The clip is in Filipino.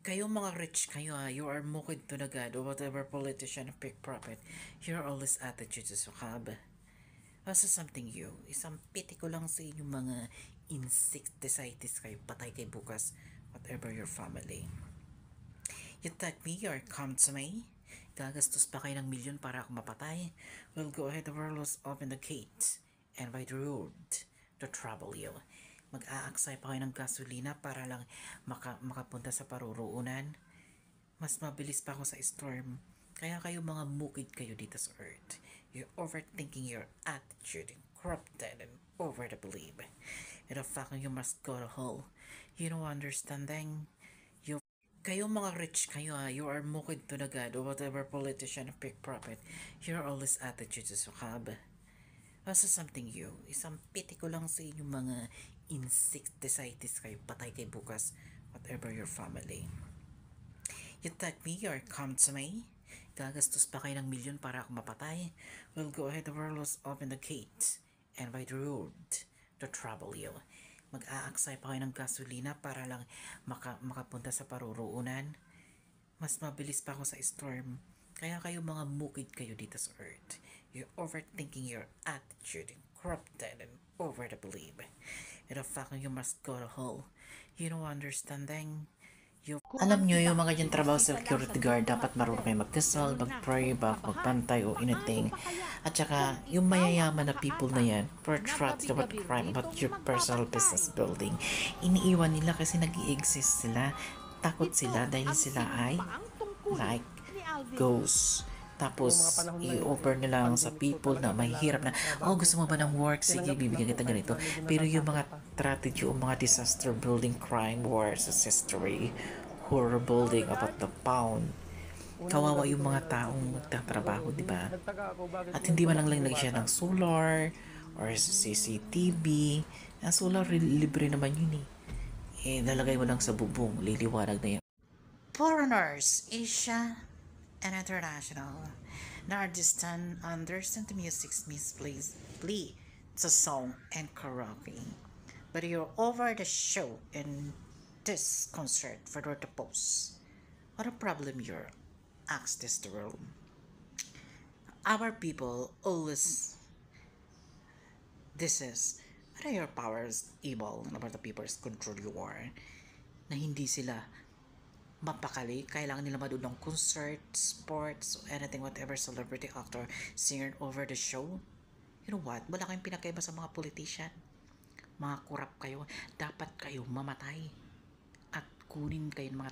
Kayo mga rich kayo you are mukid to the God or whatever politician of big profit, you're always attitude sa sukab. Basta something you, isang piti ko lang sa inyong mga insecticides kayo, patay kay bukas, whatever your family. You tag me or come to me, gagastos pa kayo ng milyon para ako mapatay, we'll go ahead, the world will open the gate, and by the road, to trouble you. Mag-aaksay pa kayo ng gasolina para lang makapunta sa paruroonan. Mas mabilis pa ako sa storm. Kaya kayo mga mukid kayo dito sa earth. You're overthinking your attitude and corrupted and over the belief. And the fact you must go to hell. You don't understanding. Kayo mga rich kayo you are mukid to the God or whatever politician of big profit. You're always attitude sa sukab. Basta something you, isang piti ko lang sa inyong mga insecticides kayo, patay kay bukas, whatever your family. You tag me or come to me, gagastos pa kayo ng milyon para ako mapatay, we'll go ahead, the world will open the gate, and by the road, to trouble you. Mag-aaksay pa kayo ng gasolina para lang makapunta sa paruroonan. Mas mabilis pa ako sa storm. Kaya kayo mga mukid kayo dito sa earth. You're overthinking your attitude and corrupted and over the belief. And the fact you must go to hell. You don't understanding. Alam nyo, yung mga yung trabaho sa security guard, dapat marunong kayo magdasal, mag-pray, magpantay o anything. At saka, yung mayayaman na people na yan, portrait about crime, about your personal business building, iniiwan nila kasi nag-i-exist sila. Takot sila dahil sila ay like ghosts. Tapos, i-offer nila lang sa people na mahihirap na, oh, gusto mo ba ng work? Sige, bibigyan kita ganito. Pero yung mga strategy o mga disaster building, crime wars, history, horror building about the pound, kawawa yung mga taong magtatrabaho, di ba? At hindi man lang siya ng solar or CCTV. Ang solar, libre naman yun eh. Nalagay mo lang sa bubong, liliwanag na yan. Foreigners, Asia, and international. Nardistan understand the music's misplaced plea to song and karaoke. But you're over the show in this concert for the post. What a problem you're asked this the world. Our people always this is what are your powers evil and about the people's control you are na hindi sila mapakali, kailangan nila manood ng concert, sports, anything, whatever, celebrity, actor, singer over the show. You know what? Wala kayong pinakaiba sa mga politician. Mga kurap kayo. Dapat kayo mamatay. At kunin kayo ng mga